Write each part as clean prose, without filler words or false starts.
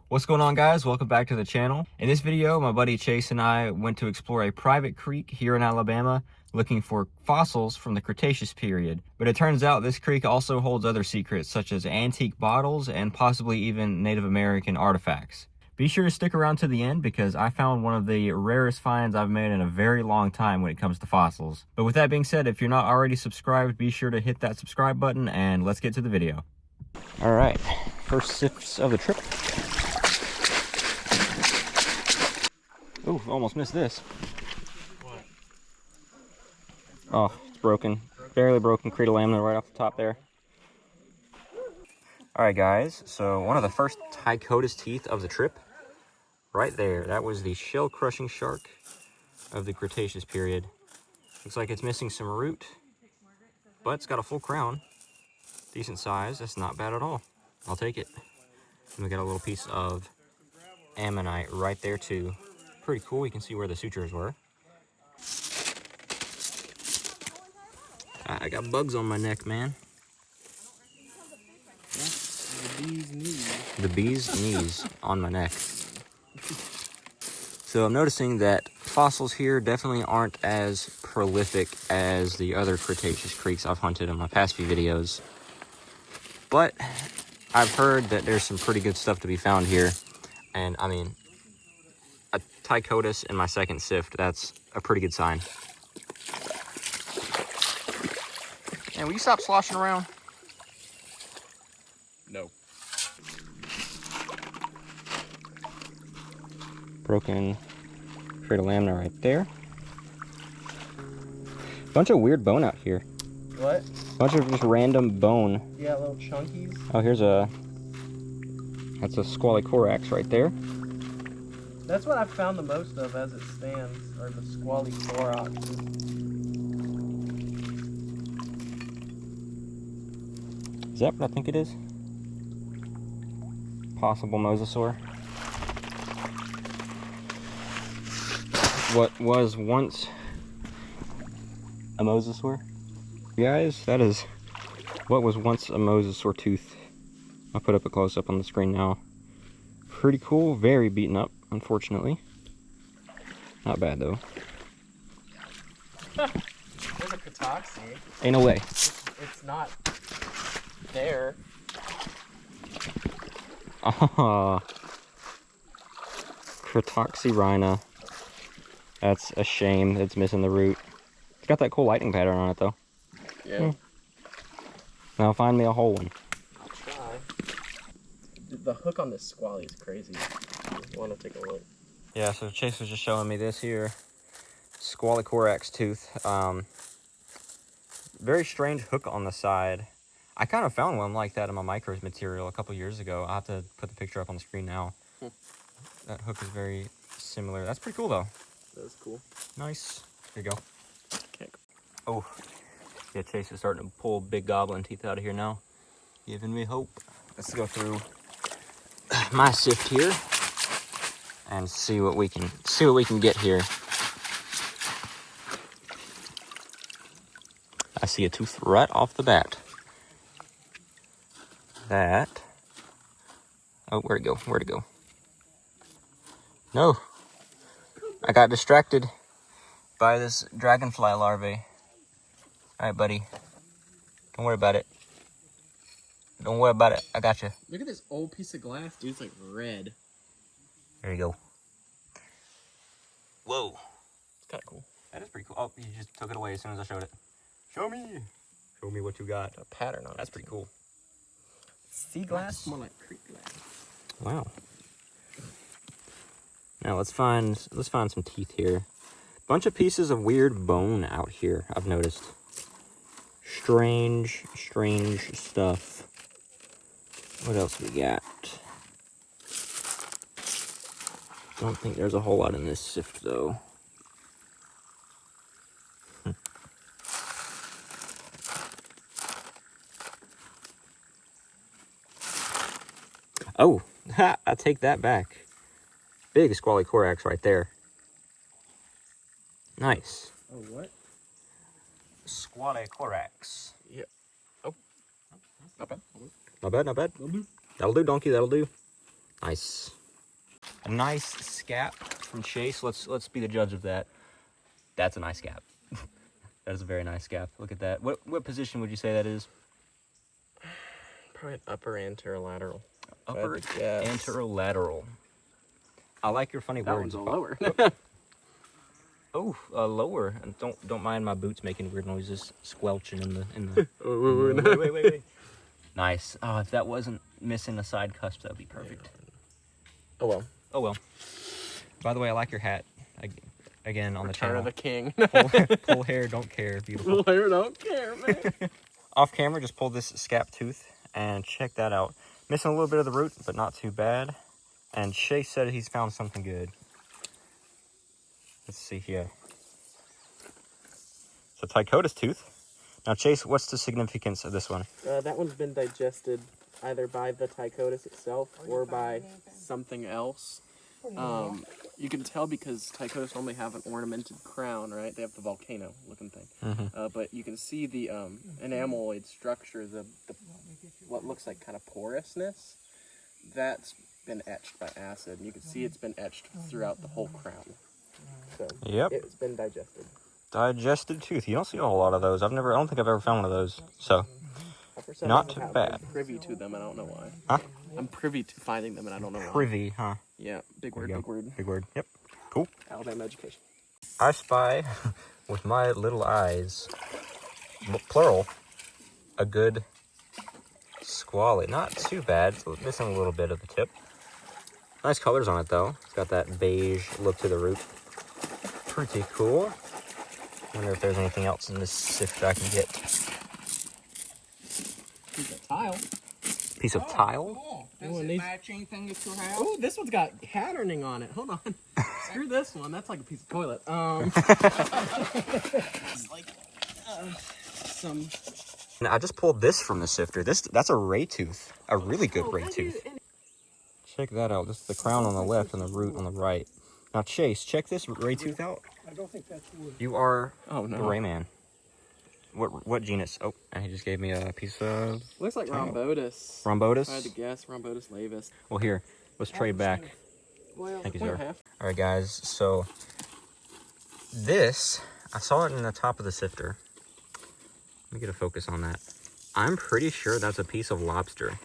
What's going on, guys? Welcome back to the channel. In this video, my buddy Chase and I went to explore a private creek here in Alabama looking for fossils from the Cretaceous period. But it turns out this creek also holds other secrets such as antique bottles and possibly even Native American artifacts. Be sure to stick around to the end because I found one of the rarest finds I've made in a very long time when it comes to fossils. But with that being said, if you're not already subscribed, be sure to hit that subscribe button and let's get to the video. All right, first sips of the trip. Ooh, almost missed this. What? Oh, it's broken. Barely broken Cretaceous right off the top there. Alright guys, so one of the first Cretaceous teeth of the trip, right there, that was the shell-crushing shark of the Cretaceous period. Looks like it's missing some root, but it's got a full crown. Decent size, that's not bad at all. I'll take it. And we got a little piece of ammonite right there too. Pretty cool, you can see where the sutures were. I got bugs on my neck, man. The bee's knees. The bee's knees on my neck. So I'm noticing that fossils here definitely aren't as prolific as the other Cretaceous creeks I've hunted in my past few videos. But I've heard that there's some pretty good stuff to be found here. And I mean, a Cretaceous in my second sift, that's a pretty good sign. And will you stop sloshing around? No. Broken Cretaceous right there. Bunch of weird bone out here. What? Bunch of just random bone. Yeah, little chunkies. Oh, that's a squally corax right there. That's what I've found the most of as it stands, are the squally coraxes. Is that what I think it is? Possible mosasaur. What was once a mosasaur? Guys, that is what was once a mosasaur tooth. I'll put up a close-up on the screen now. Pretty cool, very beaten up, unfortunately. Not bad though. There's a Cretaceous. Ain't no way. It's not there. Ah, Cretaceous. That's a shame. It's missing the root. It's got that cool lightning pattern on it though. Yeah. Now find me a whole one. I'll try. The hook on this squally is crazy. You want to take a look? Yeah, so Chase was just showing me this here squally corax tooth. Very strange hook on the side. I kind of found one like that in my micros material a couple years ago. I'll have to put the picture up on the screen now. That hook is very similar. That's pretty cool though. That's cool. Nice. Here you go. Okay. Oh, yeah, Chase is starting to pull big goblin teeth out of here now. Giving me hope. Let's go through my sift here and see what we can get here. I see a tooth right off the bat. That. Oh, where'd it go? Where'd it go? No. I got distracted by this dragonfly larvae. Alright, buddy. Don't worry about it. Don't worry about it. I got you. Look at this old piece of glass, dude. It's like red. There you go. Whoa. It's kind of cool. That is pretty cool. Oh, you just took it away as soon as I showed it. Show me. Show me what you got. A pattern on it. That's pretty cool. Sea glass? More like creek glass. Wow. Now let's find some teeth here. Bunch of pieces of weird bone out here, I've noticed. Strange stuff. What else we got? Don't think there's a whole lot in this sift though. Oh, I take that back. Big squally corax right there. Nice. Oh, what? Squally corax. Yeah. Oh. Not bad. Not bad, not bad. That'll do. That'll do, donkey, that'll do. Nice. A nice scap from Chase. Let's be the judge of that. That's a nice scap. That is a very nice scap. Look at that. What position would you say that is? Probably an upper anterolateral. Upper anterolateral. I like your funny that words. That one's a lower. Oh, lower. And don't mind my boots making weird noises, squelching in the. Wait. Nice. Oh, if that wasn't missing a side cusp, that'd be perfect. Oh well. Oh well. By the way, I like your hat. Again on Return the of the King. Pull hair, don't care. Beautiful. Pull hair, don't care, man. Off camera, just pulled this scap tooth and check that out. Missing a little bit of the root, but not too bad. And Chase said he's found something good. Let's see here. So Tychotus tooth. Now Chase, what's the significance of this one? That one's been digested either by the Tychotus itself or by something else. You can tell because Tychotus normally have an ornamented crown, right? They have the volcano looking thing. Mm-hmm. But you can see the enameloid structure, the what looks like kind of porousness. That's been etched by acid. And you can see it's been etched throughout the whole crown. So Yep. It's been digested. Digested tooth. You don't see a whole lot of those. I don't think I've ever found one of those. So, not too bad. I'm privy to them, and I don't know why. Huh? I'm privy to finding them, and I don't know why. Privy, huh? Yeah, big word, big word. Big word. Yep. Cool. Alabama education. I spy with my little eyes, plural, a good squally. Not too bad. It's missing a little bit of the tip. Nice colors on it though. It's got that beige look to the root. Pretty cool. Wonder if there's anything else in this sift I can get. Piece of tile. Piece of tile? Cool. Does it match anything at your house? Oh, this one's got patterning on it. Hold on. Screw this one. That's like a piece of toilet. It's like some. Now, I just pulled this from the sifter. That's a ray tooth. A really good ray tooth. Check that out. This is the crown on the left and the root on the right. Now, Chase, check this ray tooth out. I don't think that's wood. You are Oh no. the Rayman. What genus? Oh, and he just gave me a piece of Looks like rhombotus. rhombotus. If I had to guess, rhombotus laevis. Well, here, let's trade back. Well, Thank you, point sir. half. All right, guys. So this, I saw it in the top of the sifter. Let me get a focus on that. I'm pretty sure that's a piece of lobster.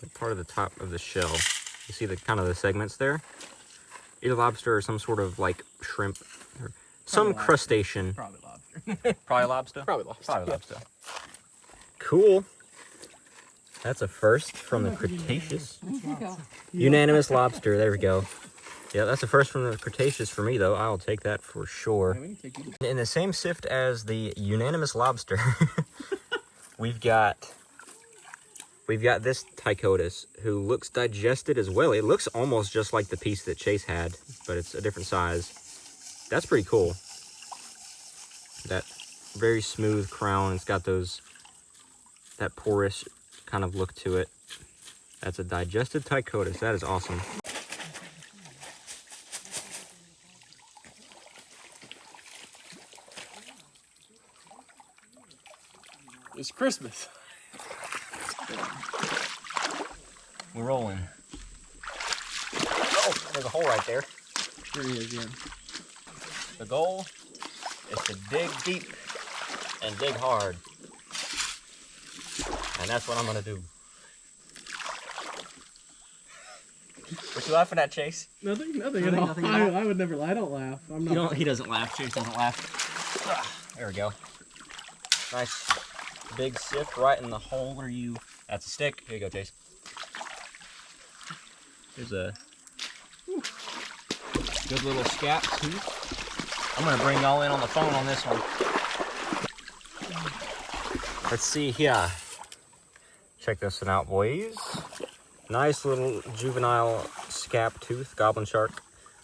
Like part of the top of the shell. You see the kind of the segments there? Either lobster or some sort of like shrimp or some lobster. crustacean. Probably lobster. Probably lobster? Probably lobster. Probably lobster. Cool. That's a first from the Cretaceous. Unanimous lobster. There we go. Yeah, that's the first from the Cretaceous for me, though. I'll take that for sure. Yeah, we can take you to- In the same sift as the unanimous lobster, we've got this Tychotus, who looks digested as well. It looks almost just like the piece that Chase had, but it's a different size. That's pretty cool. That very smooth crown. It's got that porous kind of look to it. That's a digested Tychotus. That is awesome. It's Christmas. We're rolling. Oh, there's a hole right there. There he is, yeah. The goal is to dig deep and dig hard. And that's what I'm gonna do. What you laughing at, Chase? Nothing at all. Nothing at all? I would never lie. I don't laugh. I'm not. He doesn't laugh. Chase doesn't laugh. There we go. Nice big sift right in the hole where you... That's a stick. Here you go, Chase. Here's a good little scap tooth. I'm gonna bring y'all in on the phone on this one. Let's see here. Check this one out, boys. Nice little juvenile scap tooth, goblin shark.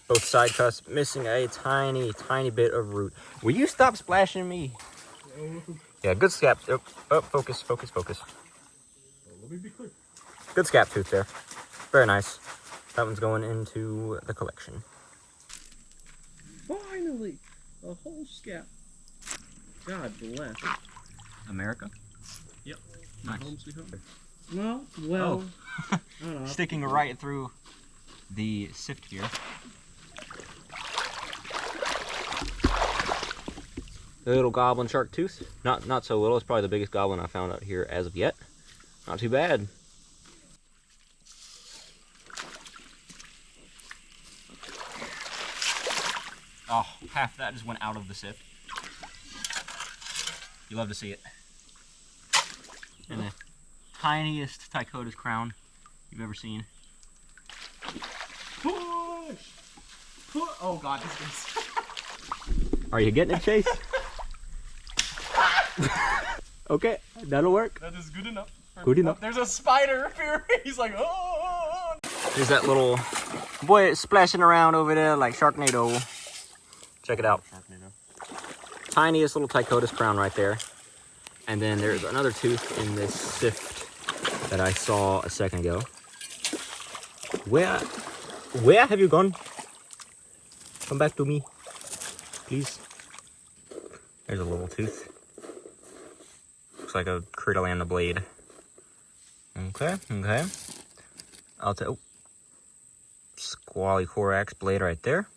Both side cusps missing a tiny, tiny bit of root. Will you stop splashing me? Yeah, good scap. Oh, focus. Let me be clear. Good scap tooth there. Very nice. That one's going into the collection. Finally, a whole scap. God bless. America? Yep. Nice. Home sweet home. Well. Oh. I don't know. Sticking right through the sift here. The little goblin shark tooth. Not so little. It's probably the biggest goblin I found out here as of yet. Not too bad. Oh, half that just went out of the sift. You love to see it. And the tiniest Tychotus crown you've ever seen. Push! Oh god, this is... Are you getting it, Chase? Okay, that'll work. That is good enough. Good enough. There's a spider up here. He's like, oh. There's that little boy splashing around over there like Sharknado. Check it out. Tiniest little Tychotus crown right there. And then there's another tooth in this sift that I saw a second ago. Where have you gone? Come back to me, please. There's a little tooth. Looks like a Cretaceous blade. Okay. I'll take Squally Corax blade right there.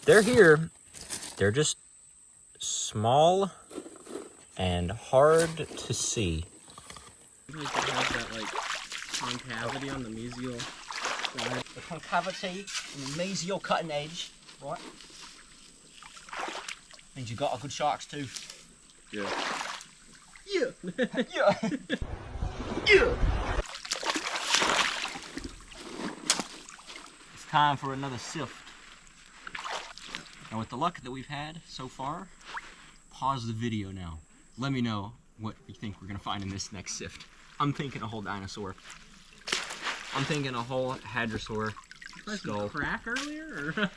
They're here. They're just small and hard to see. Like they have that like concavity on the mesial side. The concavity and the mesial cutting edge, right? Means you got a good shark's tooth. Yeah. Yeah. Yeah. It's time for another sift. And with the luck that we've had so far, pause the video now. Let me know what you think we're gonna find in this next sift. I'm thinking a whole dinosaur. I'm thinking a whole hadrosaur skull. Crack earlier? Or?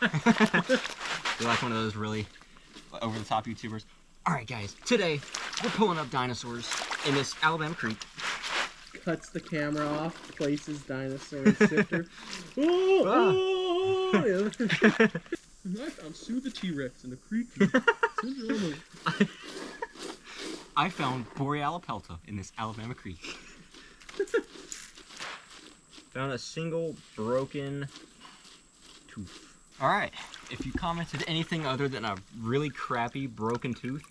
You're like one of those really over-the-top YouTubers. Alright guys, today we're pulling up dinosaurs in this Alabama creek. Cuts the camera off, places dinosaur sifter. Oh! I found Sue the T-Rex in the creek. I found Borealopelta in this Alabama creek. Found a single broken tooth. Alright, if you commented anything other than a really crappy broken tooth,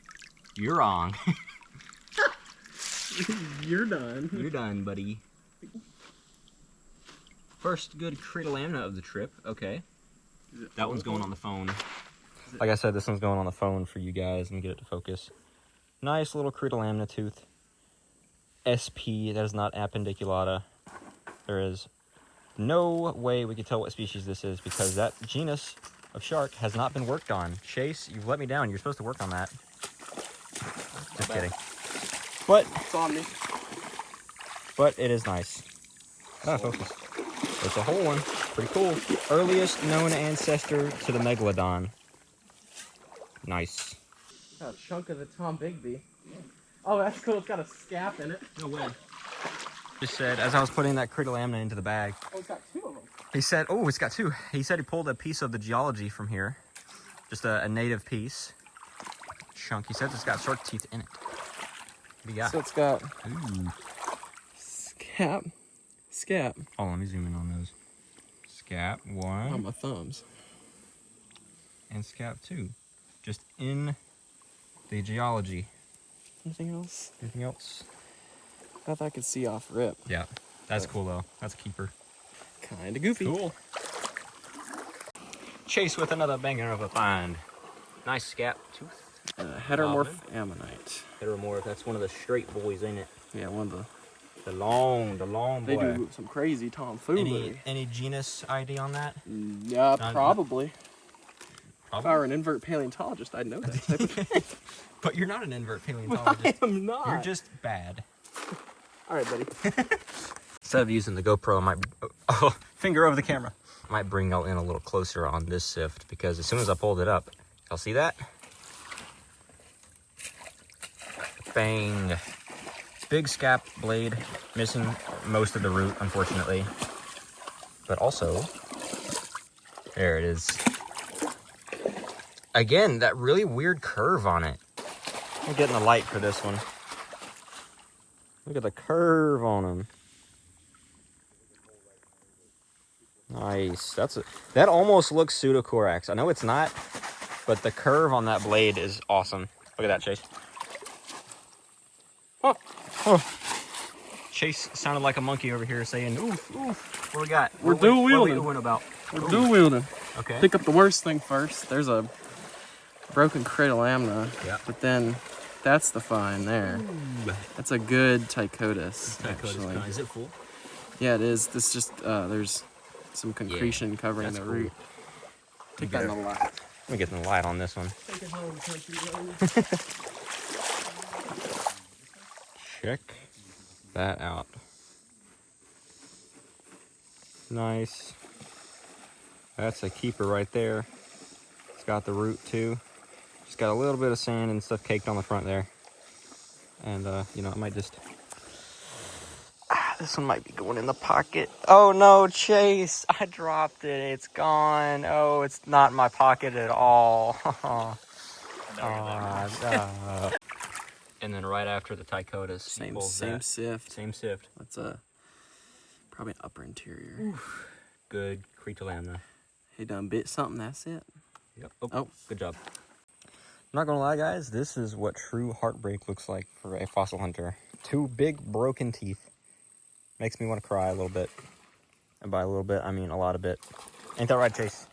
you're wrong. You're done. You're done, buddy. First good Cretaceous of the trip. Okay. That one's going on the phone. Like I said, this one's going on the phone for you guys and get it to focus. Nice little Cretaceous tooth. SP, that is not appendiculata. There is no way we can tell what species this is because that genus of shark has not been worked on. Chase, you've let me down. You're supposed to work on that. Just kidding. But It's on me. But it is nice. Ah, focus. It's a whole one. Pretty cool. Earliest known ancestor to the megalodon. Nice. Got a chunk of the Tom Bigby. Oh, that's cool. It's got a scap in it. No way. Just said, as I was putting that Cretaceous into the bag, Oh, it's got two of them. he said, oh, it's got two. He said he pulled a piece of the geology from here. Just a native piece. Chunk. He says it's got shark teeth in it. What do you got? So it's got Ooh. scap. Oh, let me zoom in on those. Scap one. On my thumbs. And scap two. Just in the geology. Anything else? Anything else? I thought I could see off rip. Yeah. That's cool though. That's a keeper. Kinda goofy. Cool. Chase with another banger of a find. Nice scap tooth. Heteromorph ammonite. Heteromorph. That's one of the straight boys, ain't it? Yeah, one of the... The long They boy. do some crazy tomfoolery. Any genus ID on that? Yeah, Not- probably. If I Probably. were an invert paleontologist, I'd know that type of thing. But you're not an invert I paleontologist. am not. You're just bad. All right, buddy. Instead of using the GoPro, I might... Oh, finger over the camera. I might bring y'all in a little closer on this sift because as soon as I pulled it up, y'all see that? Bang. Big scap blade, missing most of the root, unfortunately. But also, there it is. Again, that really weird curve on it. I'm getting a light for this one. Look at the curve on him. Nice. That almost looks pseudocorax. I know it's not, but the curve on that blade is awesome. Look at that, Chase. Oh, oh. Chase sounded like a monkey over here saying, oof, oof. What we got? We're dual wielding. What are we about? We're dual wielding. Okay. Pick up the worst thing first. There's a broken Cretaceous. Yeah. But then that's the find there. Ooh. That's a good Tychodus, actually. Is it full? Yeah, it is. This just, there's some concretion covering the root. Take that in the light. Let me get the light on this one. Take it home, country road. Check that out. Nice. That's a keeper right there. It's got the root too. Just got a little bit of sand and stuff caked on the front there. And you know, I might just... this one might be going in the pocket. Oh no, Chase! I dropped it. It's gone. Oh, it's not in my pocket at all. And then right after the Tychodus, Same sift. Same sift. That's probably an upper interior. Oof. Good Cretaceous. He done bit something, that's it. Yep. Oh. Good job. I'm not gonna lie, guys, this is what true heartbreak looks like for a fossil hunter. 2 big broken teeth. Makes me want to cry a little bit. And by a little bit, I mean a lot of it. Ain't that right, Chase?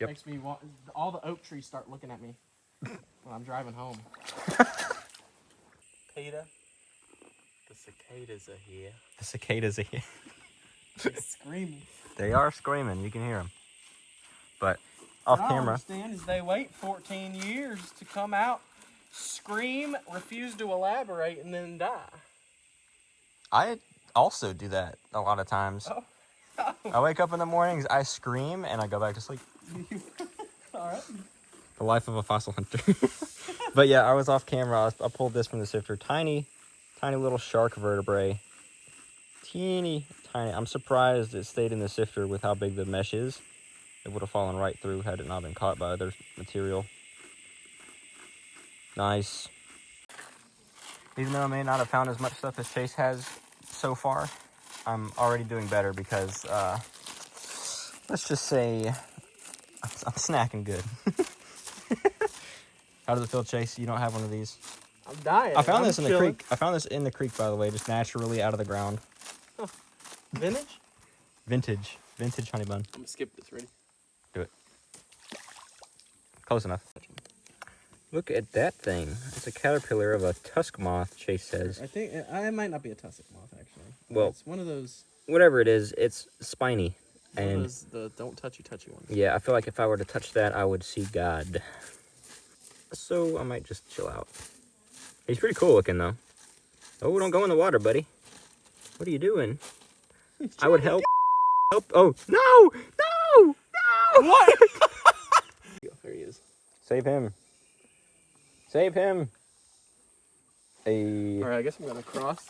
Yep. Makes me want, all the oak trees start looking at me when I'm driving home. Peter, the cicadas are here. The cicadas are here. They're screaming. They are screaming. You can hear them. But off What I camera. understand is they wait 14 years to come out, scream, refuse to elaborate, and then die. I also do that a lot of times. Oh. I wake up in the mornings, I scream, and I go back to sleep. All right. The life of a fossil hunter. But yeah, I was off camera. I pulled this from the sifter. Tiny little shark vertebrae. Teeny tiny. I'm surprised it stayed in the sifter with how big the mesh is. It would have fallen right through had it not been caught by other material. Nice. Even though I may not have found as much stuff as Chase has so far, I'm already doing better because, let's just say, I'm snacking good. How does it feel, Chase? You don't have one of these? I'm dying. I found this in the chilling. creek. I found this in the creek, by the way, just naturally out of the ground. Huh. Vintage? Vintage honey bun. I'm gonna skip this. Ready? Do it. Close enough. Look at that thing. It's a caterpillar of a tusk moth, Chase says. I think it might not be a tussock moth, actually. Well, it's one of those. Whatever it is, it's spiny. And Those, the don't touchy ones. yeah, I feel like if I were to touch that, I would see God. So I might just chill out. He's pretty cool looking, though. Oh, don't go in the water, buddy. What are you doing? I would help. Oh, no! No! No! What? There he is. Save him. Save him. Hey. All right, I guess I'm gonna cross.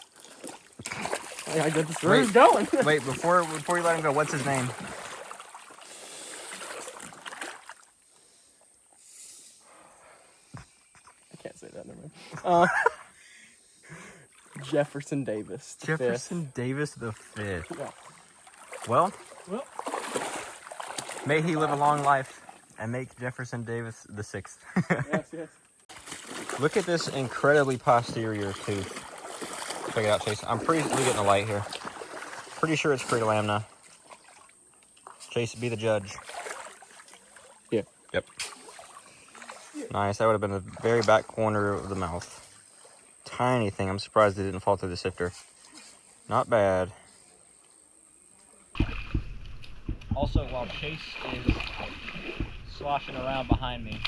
I gotta get this road going. Wait, before you let him go, what's his name? I can't say that, never mind. Jefferson Davis. the Jefferson Davis the Fifth. Yeah. Well, Well, may he live a long life and make Jefferson Davis the Sixth. yes, yes. Look at this incredibly posterior tooth. Check it out, Chase. I'm pretty. We're getting the light here. Pretty sure it's Cretaceous. Chase, be the judge. Yeah. Yep. Nice. That would have been the very back corner of the mouth. Tiny thing. I'm surprised it didn't fall through the sifter. Not bad. Also, while Chase is sloshing around behind me,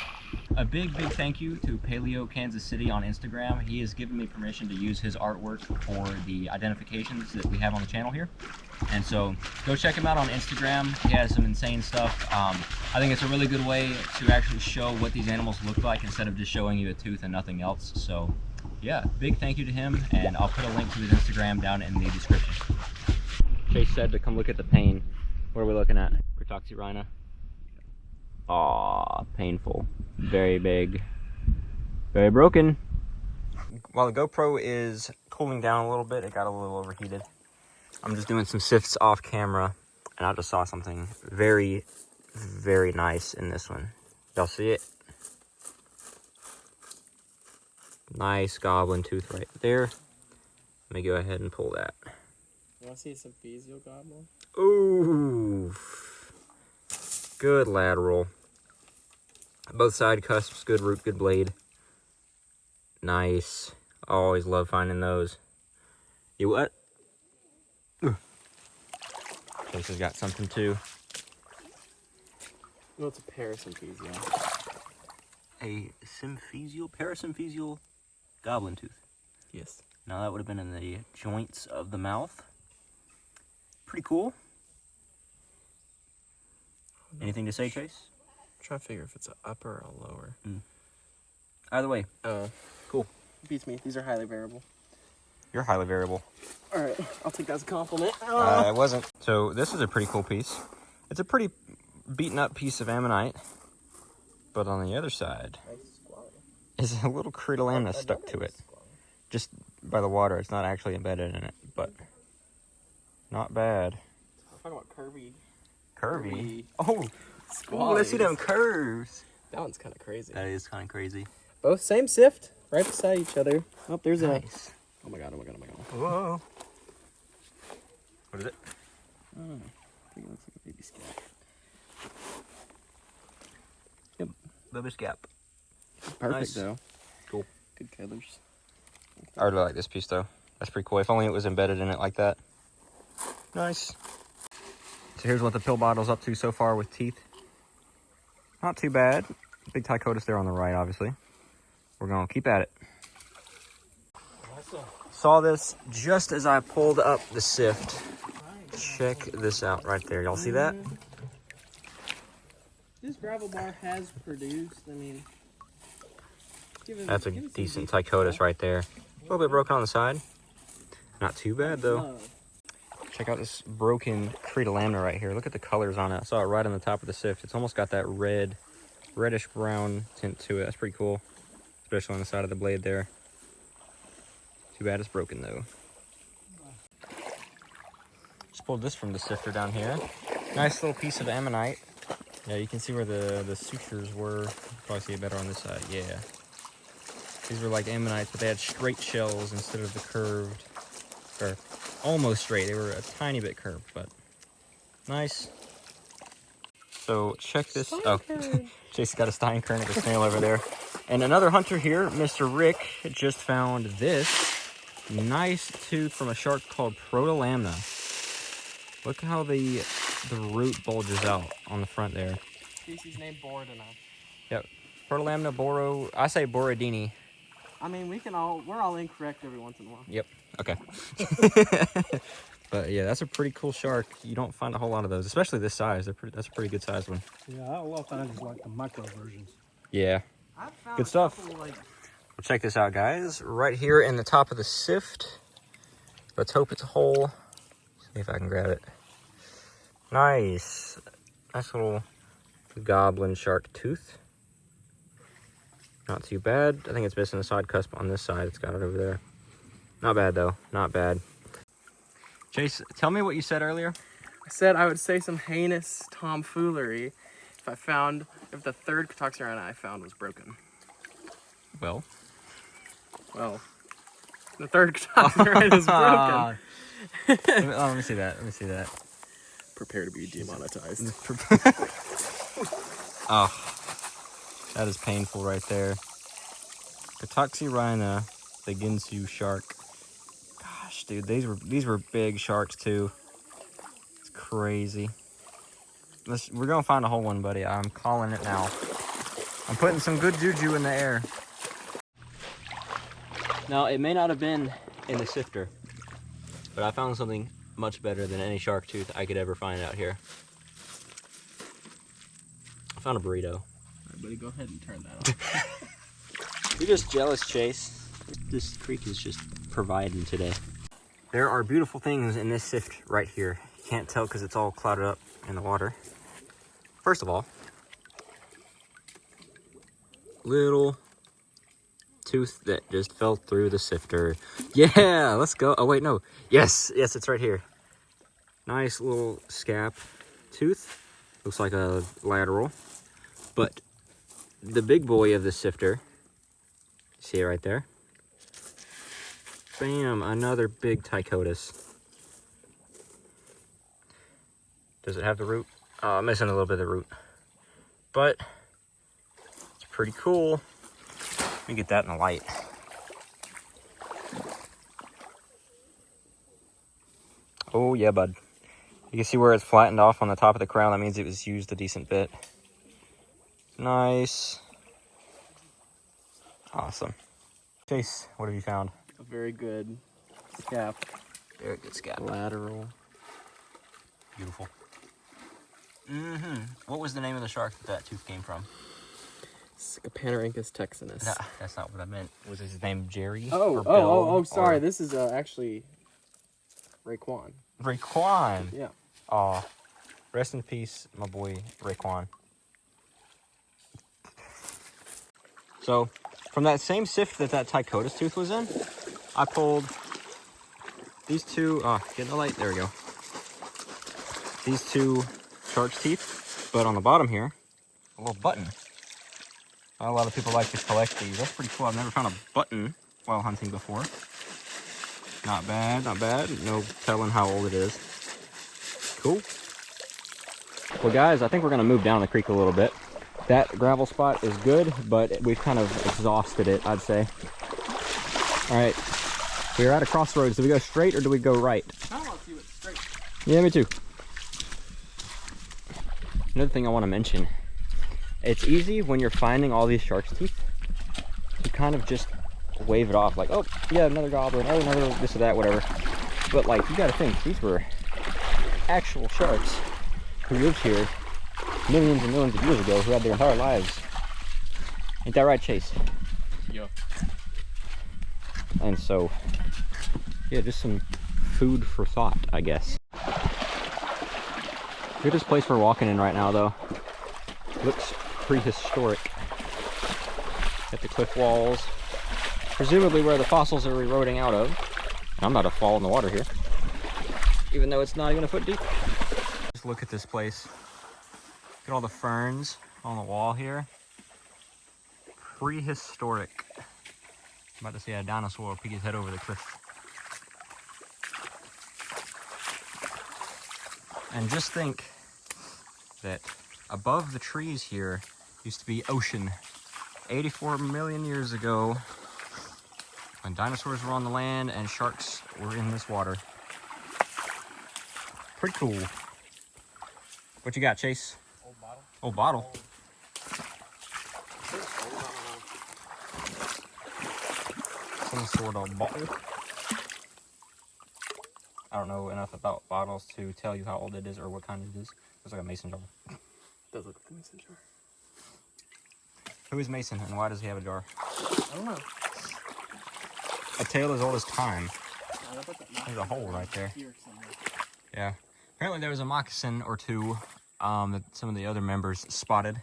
a big thank you to Paleo Kansas City on Instagram. He has given me permission to use his artwork for the identifications that we have on the channel here. And so go check him out on Instagram. He has some insane stuff. I think it's a really good way to actually show what these animals look like instead of just showing you a tooth and nothing else. So yeah, big thank you to him, and I'll put a link to his Instagram down in the description. Chase said to come look at the pain. What are we looking at? Cretaceous rhino. Aw, painful. Very big. Very broken. While the GoPro is cooling down a little bit, it got a little overheated. I'm just doing some sifts off camera. And I just saw something very, very nice in this one. Y'all see it? Nice goblin tooth right there. Let me go ahead and pull that. You want to see some physio goblin? Ooh. Good lateral. Both side cusps, good root, good blade. Nice. Always love finding those. You what? This has got something too. No, it's a parasympathia. A parasympathetical goblin tooth. Yes. Now that would have been in the joints of the mouth. Pretty cool. Anything to say, Chase? I'm trying to figure if it's an upper or a lower. Either way, cool. Beats me. These are highly variable. You're highly variable. All right, I'll take that as a compliment. It wasn't. So this is a pretty cool piece. It's a pretty beaten up piece of ammonite. But on the other side is a little Cretaceous stuck to it. Just by the water. It's not actually embedded in it, but not bad. I'm talking about curvy. Curvy? Oh, Squally. let's see them curves. That one's kind of crazy. That is kind of crazy. Both same sift, right beside each other. Oh, there's Nice. Oh my god, oh my god, oh my god. Whoa. What is it? I think it looks like a baby scat. Yep. Baby scap. Perfect Nice. though. Cool. Good colors. I really like this piece though. That's pretty cool. If only it was embedded in it like that. Nice. So here's what the pill bottle's up to so far with teeth. Not too bad. Big Tychodus there on the right, obviously. We're gonna keep at it. Saw this just as I pulled up the sift. Check this out right there. Y'all see that? This gravel bar has produced, I mean... That's a decent Tychodus right there. A little bit broken on the side. Not too bad though. Check out this broken Cretaceous right here. Look at the colors on it. I saw it right on the top of the sift. It's almost got that reddish brown tint to it. That's pretty cool. Especially on the side of the blade there. Too bad it's broken though. Just pulled this from the sifter down here. Nice little piece of ammonite. Yeah, you can see where the sutures were. Probably see it better on this side. Yeah. These were like ammonites, but they had straight shells instead of the curved, or almost straight. They were a tiny bit curved, but nice. So check this. Oh, Chase got a Steinkern at the snail over there. And another hunter here, Mr. Rick, just found this nice tooth from a shark called Protolamna. Look how the root bulges out on the front there. Species named Borodina. Yep. Protolamna boro. I say Borodini. I mean, we're all incorrect every once in a while. Yep. Okay. But yeah, that's a pretty cool shark. You don't find a whole lot of those, especially this size. That's a pretty good sized one. Yeah, a lot of times it's like the micro versions. Yeah. I've found Good stuff. like... Well, check this out, guys. Right here in the top of the sift. Let's hope it's whole. See if I can grab it. Nice. Nice little goblin shark tooth. Not too bad. I think it's missing the side cusp on this side. It's got it over there. Not bad, though. Not bad. Chase, tell me what you said earlier. I said I would say some heinous tomfoolery if the third Cretaceous I found was broken. Well, the third Cretaceous is broken. let me see that. Let me see that. Prepare to be demonetized. Oh, that is painful right there. Cretaceous, the Ginsu shark. Gosh, dude, these were big sharks too. It's crazy. We're gonna find a whole one, buddy. I'm calling it now. I'm putting some good juju in the air. Now, it may not have been in the sifter, but I found something much better than any shark tooth I could ever find out here. I found a burrito. All right, buddy, go ahead and turn that off. You're just jealous, Chase. This creek is just providing today. There are beautiful things in this sift right here. You can't tell because it's all clouded up in the water. First of all, little tooth that just fell through the sifter. Yeah, let's go. Oh wait, no. Yes, it's right here. Nice little scap tooth. Looks like a lateral. But the big boy of the sifter, see it right there? Bam, another big Tychodus. Does it have the root? Oh, I'm missing a little bit of the root. But it's pretty cool. Let me get that in the light. Oh yeah, bud. You can see where it's flattened off on the top of the crown. That means it was used a decent bit. Nice. Awesome. Chase, what have you found? A very good scap. Very good scap. Lateral. Beautiful. What was the name of the shark that tooth came from? Scapanarhynchus texanus. No, that's not what I meant. Was his name Jerry? Oh, or Bill, sorry. or This is actually Raekwon. Raekwon. Yeah. Aw. Rest in peace, my boy Raekwon. So, from that same sift that Tychodus tooth was in, I pulled these two, get in the light, there we go. These two shark's teeth, but on the bottom here, a little button. A lot of people like to collect these. That's pretty cool. I've never found a button while hunting before. Not bad, not bad. No telling how old it is. Cool. Well, guys, I think we're going to move down the creek a little bit. That gravel spot is good, but we've kind of exhausted it, I'd say. All right, we're at a crossroads. Do we go straight or do we go right? I want to see what's straight. Yeah, me too. Another thing I want to mention, it's easy when you're finding all these shark's teeth to kind of just wave it off like, oh, yeah, another goblin, oh, another this or that, whatever. But, like, you got to think, these were actual sharks who lived here millions and millions of years ago, who had their entire lives. Ain't that right, Chase? Yeah. And so, yeah, just some food for thought, I guess. Look at this place we're walking in right now, though. Looks prehistoric. Got the cliff walls, presumably where the fossils are eroding out of. And I'm about to fall in the water here, even though it's not even a foot deep. Just look at this place. Look at all the ferns on the wall here. Prehistoric. I'm about to see a dinosaur peek his head over the cliff. And just think that above the trees here used to be ocean. 84 million years ago, when dinosaurs were on the land and sharks were in this water. Pretty cool. What you got, Chase? Old bottle. Old bottle. Some sort of bottle. I don't know enough about bottles to tell you how old it is or what kind it is. Looks like a mason jar. Does look like a mason jar. Who is Mason and why does he have a jar? I don't know. A tale as old as time. There's a hole right there. Here somewhere. Yeah. Apparently there was a moccasin or two that some of the other members spotted.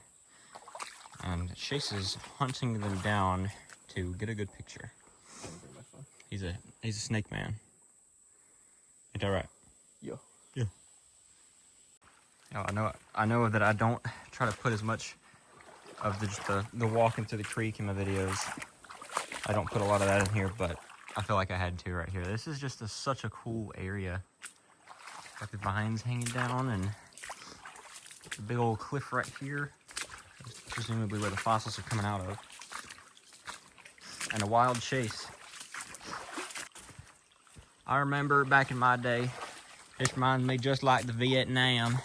And Chase is hunting them down to get a good picture. He's a snake man. Ain't that right? Yeah. Yeah. I know that I don't try to put as much of the walking through the creek in my videos. I don't put a lot of that in here, but I feel like I had to right here. This is just such a cool area. Got the vines hanging down and the big old cliff right here. That's presumably where the fossils are coming out of. And a wild chase. I remember back in my day, this reminds me just like the Vietnam.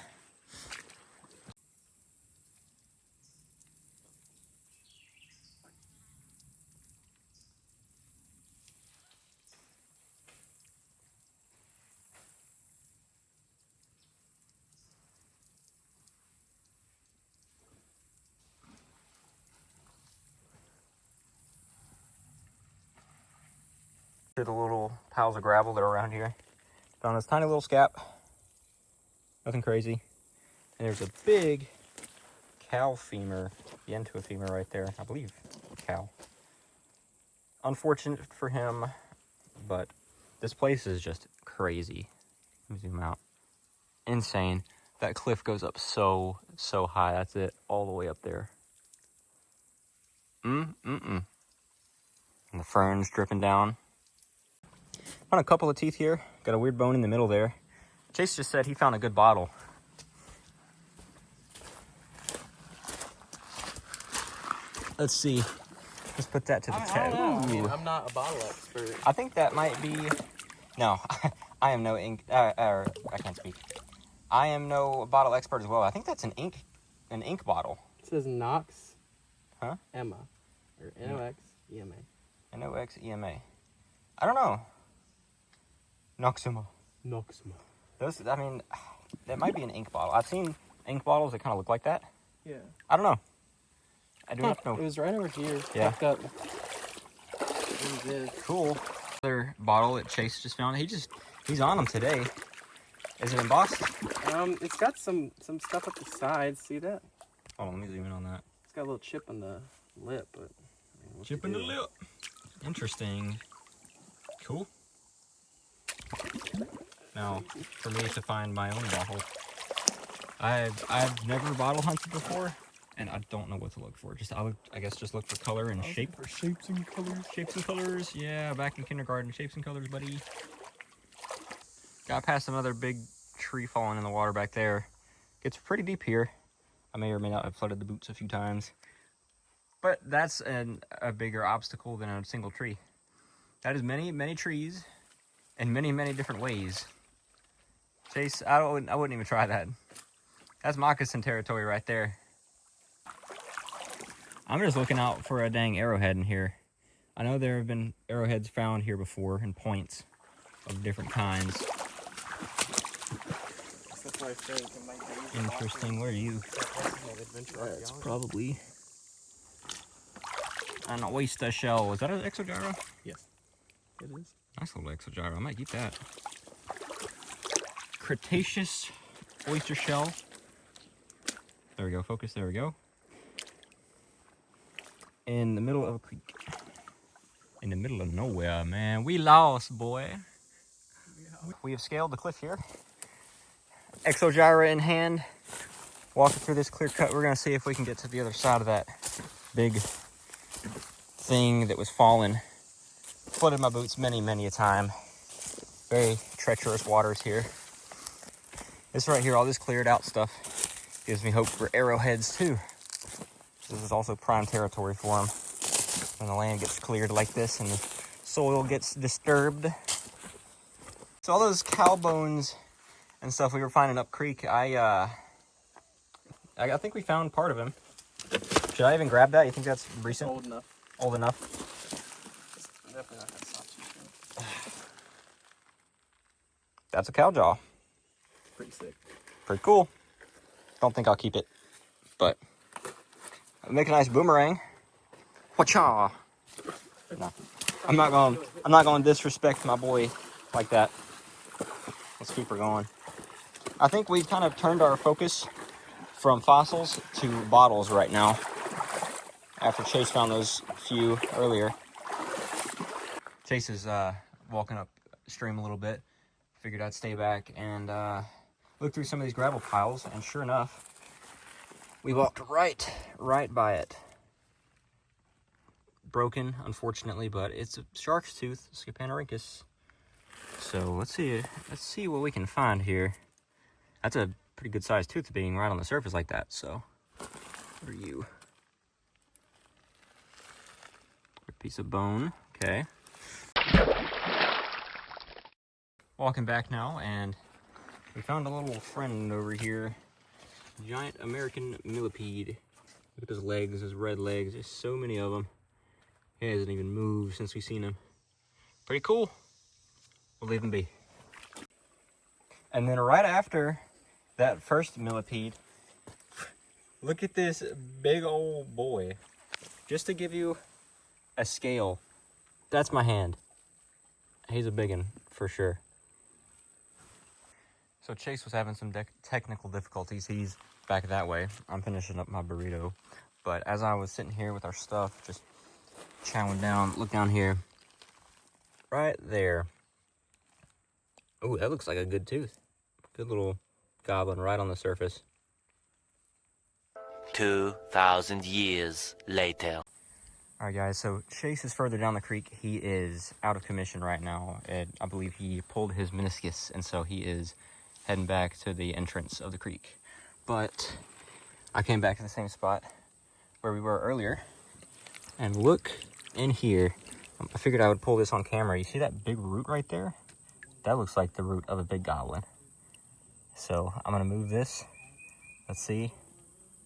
The little piles of gravel that are around here. Found this tiny little scap. Nothing crazy. And there's a big cow femur, the end to a femur right there. I believe cow. Unfortunate for him, but this place is just crazy. Let me zoom out. insane. That cliff goes up so high. That's it, all the way up there. And the ferns dripping down. Found a couple of teeth here. Got a weird bone in the middle there. Chase just said he found a good bottle. Let's see. Let's put that to the test. I mean, I'm not a bottle expert. I think that might be... No, I am no ink... I can't speak. I am no bottle expert as well. I think that's an ink bottle. It says Nox Huh? Emma. Or N-O-X-E-M-A. N-O-X-E-M-A. I don't know. Noxema. Noxema. Those, I mean, that might be an ink bottle. I've seen ink bottles that kind of look like that. Yeah. I don't know. I do not know. It was right over here. Yeah. Up. Cool. Another bottle that Chase just found. He's on them today. Is it embossed? It's got some stuff at the sides. See that? Hold on, let me zoom in on that. It's got a little chip in the lip, but... I mean, Chip in the lip. Interesting. Cool. Now, for me to find my own bottle, I've never bottle hunted before, and I don't know what to look for. I guess just look for color and shape. For shapes and colors. Shapes and colors, yeah. Back in kindergarten, shapes and colors, buddy. Got past another big tree falling in the water back there. Gets pretty deep here. I may or may not have flooded the boots a few times, but that's a bigger obstacle than a single tree. That is many trees in many different ways. Chase, I wouldn't even try that. That's moccasin territory right there. I'm just looking out for a dang arrowhead in here. I know there have been arrowheads found here before and points of different kinds. That's what I think. It might be Interesting. Where are you? That's probably an oyster shell. Is that an exogyro? Yes, it is. Nice little exogyro. I might keep that. Cretaceous oyster shell. There we go. Focus. There we go. In the middle of a creek. In the middle of nowhere, man. We lost, boy. We have scaled the cliff here. Exogyra in hand. Walking through this clear cut. We're going to see if we can get to the other side of that big thing that was falling. Flooded my boots many a time. Very treacherous waters here. This right here, all this cleared out stuff, gives me hope for arrowheads too. This is also prime territory for them. When the land gets cleared like this and the soil gets disturbed. So all those cow bones and stuff we were finding up creek, I think we found part of him. Should I even grab that? You think that's recent? Old enough. Old enough? Definitely not gonna stop too soon. That's a cow jaw. Pretty sick. Pretty cool. Don't think I'll keep it, but it'll make a nice boomerang. Wacha! No, I'm not going to disrespect my boy like that. Let's keep her going. I think we've kind of turned our focus from fossils to bottles right now. After Chase found those few earlier. Chase is walking upstream a little bit. Figured I'd stay back and look through some of these gravel piles, and sure enough, we walked right by it. Broken, unfortunately, but it's a shark's tooth, Scapanorhynchus. So let's see what we can find here. That's a pretty good sized tooth being right on the surface like that. So, what are you? A piece of bone. Okay. Walking back now, and we found a little friend over here. Giant American millipede. Look at his legs, his red legs. There's so many of them. He hasn't even moved since we've seen him. Pretty cool. We'll leave him be. And then right after that first millipede, look at this big old boy. Just to give you a scale, that's my hand. He's a big one for sure. So Chase was having some technical difficulties. He's back that way. I'm finishing up my burrito. But as I was sitting here with our stuff, just chowing down, look down here. Right there. Oh, that looks like a good tooth. Good little goblin right on the surface. 2,000 years later. All right, guys, so Chase is further down the creek. He is out of commission right now, and I believe he pulled his meniscus, and so he is heading back to the entrance of the creek. But I came back to the same spot where we were earlier, and look in here. I figured I would pull this on camera. You see that big root right there? That looks like the root of a big goblin. So I'm gonna move this. Let's see.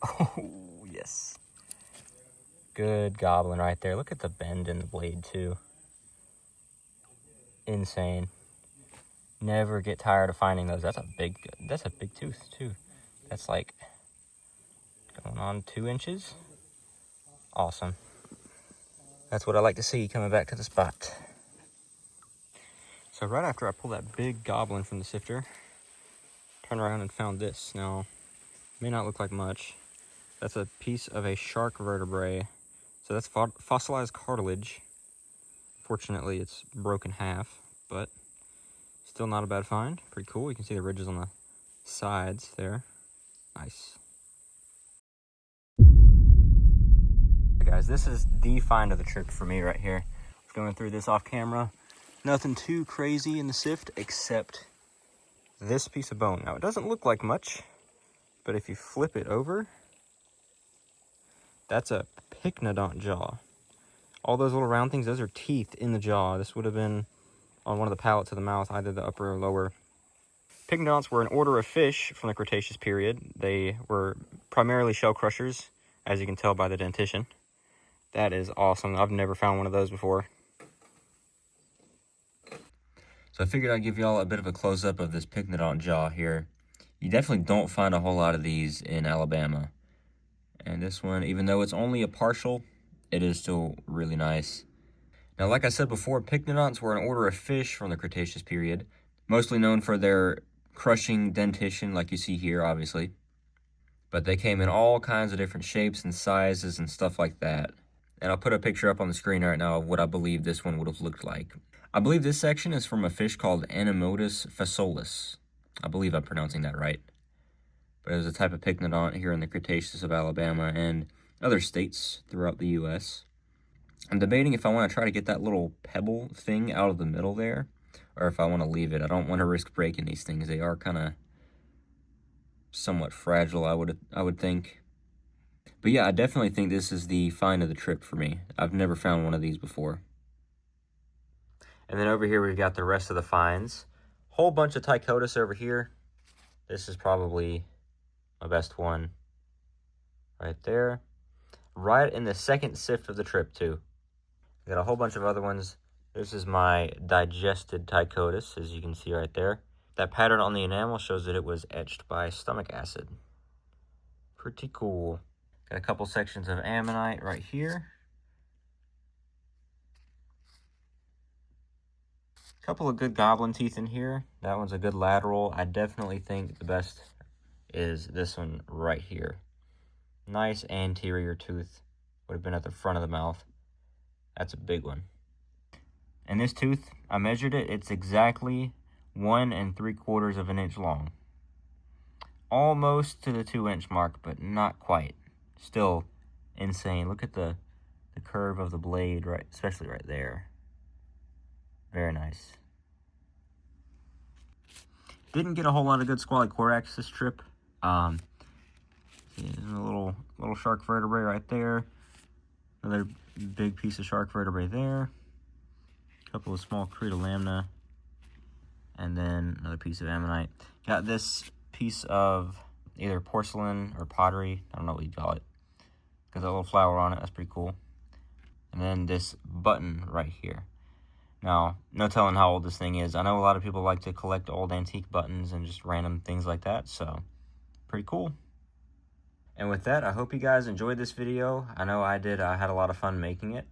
Oh, yes. Good goblin right there. Look at the bend in the blade too. Insane. Never get tired of finding those. That's a big tooth too. That's like going on 2 inches. Awesome. That's what I like to see coming back to the spot. So right after I pulled that big goblin from the sifter, turned around and found this. Now, may not look like much. That's a piece of a shark vertebrae. So that's fossilized cartilage. Fortunately, it's broken half, but still not a bad find. Pretty cool. You can see the ridges on the sides there. Nice. Hey guys, this is the find of the trip for me right here. I was going through this off camera. Nothing too crazy in the sift except this piece of bone. Now, it doesn't look like much, but if you flip it over, that's a pycnodont jaw. All those little round things, those are teeth in the jaw. This would have been on one of the palates of the mouth, either the upper or lower. Pycnodonts were an order of fish from the Cretaceous period. They were primarily shell crushers, as you can tell by the dentition. That is awesome. I've never found one of those before. So I figured I'd give y'all a bit of a close-up of this pycnodont jaw here. You definitely don't find a whole lot of these in Alabama. And this one, even though it's only a partial, it is still really nice. Now, like I said before, pycnodonts were an order of fish from the Cretaceous period, mostly known for their crushing dentition, like you see here, obviously. But they came in all kinds of different shapes and sizes and stuff like that. And I'll put a picture up on the screen right now of what I believe this one would have looked like. I believe this section is from a fish called Anemotus facialis. I believe I'm pronouncing that right. But it was a type of pycnodont here in the Cretaceous of Alabama and other states throughout the U.S. I'm debating if I want to try to get that little pebble thing out of the middle there, or if I want to leave it. I don't want to risk breaking these things. They are kind of somewhat fragile, I would think. But yeah, I definitely think this is the find of the trip for me. I've never found one of these before. And then over here we've got the rest of the finds. Whole bunch of Tychodus over here. This is probably my best one right there. Right in the second sift of the trip too. Got a whole bunch of other ones. This is my digested Tychodus, as you can see right there. That pattern on the enamel shows that it was etched by stomach acid. Pretty cool. Got a couple sections of ammonite right here. Couple of good goblin teeth in here. That one's a good lateral. I definitely think the best is this one right here. Nice anterior tooth. Would have been at the front of the mouth. That's a big one. And this tooth, I measured it. It's exactly 1 3/4 of an inch long. Almost to the 2-inch mark, but not quite. Still insane. Look at the curve of the blade, right, especially right there. Very nice. Didn't get a whole lot of good squally corax this trip. A little shark vertebrae right there. Another big piece of shark vertebrae there. A couple of small cretalamina. And then another piece of ammonite. Got this piece of either porcelain or pottery. I don't know what you call it. Got that little flower on it. That's pretty cool. And then this button right here. Now, no telling how old this thing is. I know a lot of people like to collect old antique buttons and just random things like that, so pretty cool. And with that, I hope you guys enjoyed this video. I know I did. I had a lot of fun making it.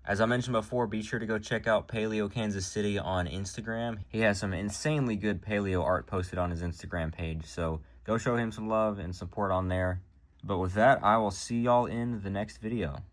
As I mentioned before, be sure to go check out Paleo Kansas City on Instagram. He has some insanely good paleo art posted on his Instagram page, so go show him some love and support on there. But with that, I will see y'all in the next video.